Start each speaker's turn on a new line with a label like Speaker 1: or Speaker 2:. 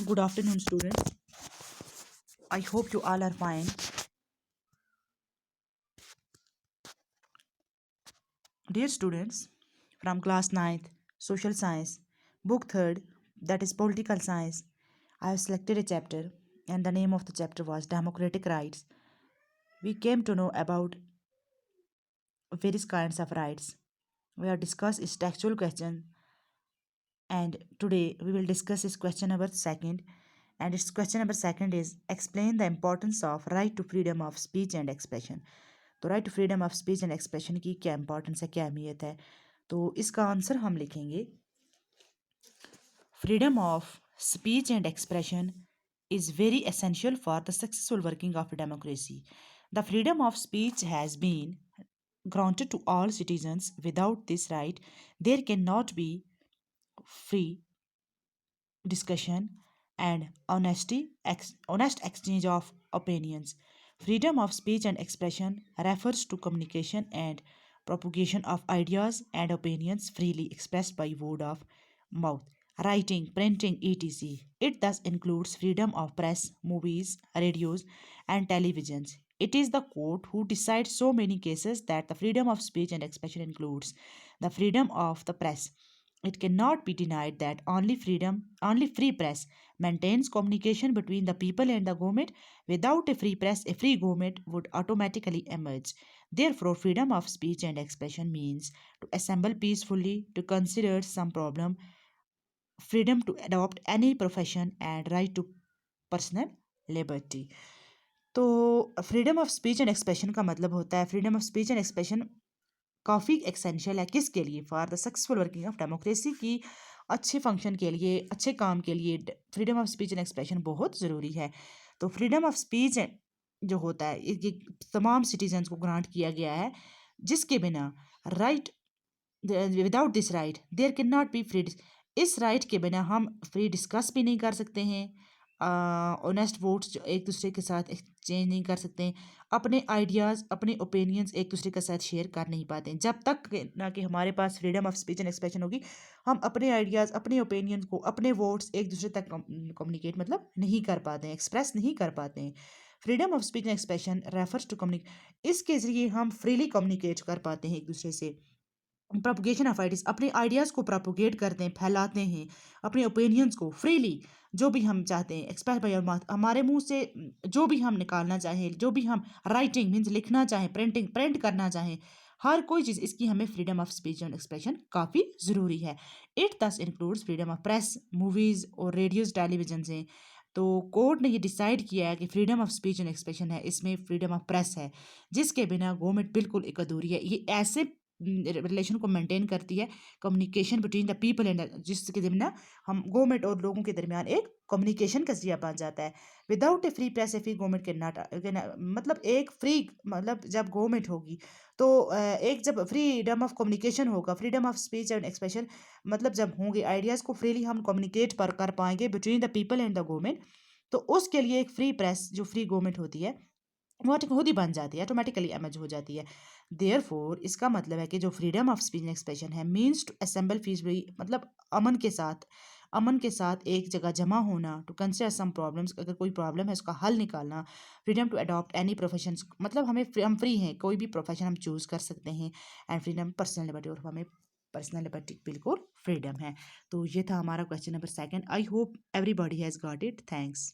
Speaker 1: Good afternoon, students. I hope you all are fine. Dear students, from class ninth, Social Science, book 3rd, that is Political Science, I have selected a chapter, and the name of the chapter was Democratic Rights. We came to know about various kinds of rights. We have discussed its textual question, and today we will discuss its question number second. And its question number second is explain the importance of right to freedom of speech and expression. तो right to freedom of speech and expression की क्या importance है, क्या अहमियत है। तो इसका answer हम लिखेंगे freedom of speech and expression is very essential for the successful working of democracy. The freedom of speech has been granted to all citizens. Without this right, there cannot be free discussion and honest exchange of opinions. Freedom of speech and expression refers to communication and propagation of ideas and opinions freely expressed by word of mouth, writing, printing, etc. It thus includes freedom of press, movies, radios, and televisions. It is the court who decides so many cases that the freedom of speech and expression includes the freedom of the press. It cannot be denied that only free press maintains communication between the people and the government. Without a free press, a free government would automatically emerge. Therefore, freedom of speech and expression means to assemble peacefully, to consider some problem, freedom to adopt any profession, and right to personal liberty. तो freedom of speech and expression का मतलब होता है freedom of speech and expression काफ़ी essential है किसके लिए, for the successful working of democracy की अच्छे फंक्शन के लिए, अच्छे काम के लिए freedom of speech and expression बहुत ज़रूरी है। तो फ्रीडम ऑफ स्पीच जो होता है ये तमाम सिटीजन्स को ग्रांट किया गया है, जिसके बिना right without this right there can not be free. इस राइट के बिना हम फ्री डिस्कस भी नहीं कर सकते हैं, ऑनेस्ट वोट्स जो एक दूसरे के साथ एक्सचेंज नहीं कर सकते हैं, अपने आइडियाज़ अपने ओपिनियंस एक दूसरे के साथ शेयर कर नहीं पाते हैं। जब तक ना कि हमारे पास freedom of speech and expression होगी, हम अपने आइडियाज़ अपने ओपिनियंस को अपने वोट्स एक दूसरे तक कम्युनिकेट मतलब नहीं कर पाते हैं, एक्सप्रेस नहीं कर पाते हैं। Freedom of speech and expression refers to communicate, इसके ज़रिए हम फ्रीली कम्युनिकेट कर पाते हैं एक दूसरे से। प्रोपोगेशन ऑफ आइडियाज़, अपने आइडियाज़ को प्रोपोगेट करते हैं, फैलाते हैं, अपने ओपिनियंस को फ्रीली जो भी हम चाहते हैं एक्सप्रेस बाय माउथ, हमारे मुंह से जो भी हम निकालना चाहें, जो भी हम राइटिंग मीन्स लिखना चाहें, प्रिंट करना चाहें, हर कोई चीज़ इसकी हमें freedom of speech and expression काफ़ी ज़रूरी है। इट दस includes freedom of press, movies और रेडियोज़ टेलीविजन से। तो कोर्ट ने ये डिसाइड किया है कि freedom of speech and expression है, इसमें फ्रीडम ऑफ प्रेस है, जिसके बिना गवर्नमेंट बिल्कुल एक अधूरी है। ये ऐसे रिलेशन को मेंटेन करती है, communication between the people and जिसके बिना हम गवर्नमेंट और लोगों के दरमियान एक कम्युनिकेशन का जरिया बन जाता है। विदाउट ए फ्री प्रेस ए फ्री गवर्नमेंट के नॉट मतलब एक फ्री मतलब जब गवर्नमेंट होगी तो एक जब फ्रीडम ऑफ कम्युनिकेशन होगा, freedom of speech and expression मतलब जब होंगे आइडियाज़ को फ्रीली हम कम्युनिकेट पर कर पाएंगे between the people and the government, तो उसके लिए एक फ्री प्रेस जो फ्री गवर्नमेंट होती है वो खुद ही बन जाती है, ऑटोमेटिकली एमर्ज हो जाती है। देयरफॉर इसका मतलब है कि जो freedom of speech and expression है मीन्स टू असेंबल पीसफुली मतलब अमन के साथ एक जगह जमा होना, टू कंसिडर सम प्रॉब्लम्स, अगर कोई प्रॉब्लम है उसका हल निकालना, freedom to adopt any profession मतलब हम फ्री हैं, कोई भी प्रोफेशन हम चूज़ कर सकते हैं, एंड फ्रीडम पर्सनल लिबर्टी और हमें पर्सनल लिबर्टी बिल्कुल फ्रीडम है। तो ये था हमारा question number second. I hope everybody has got it. Thanks.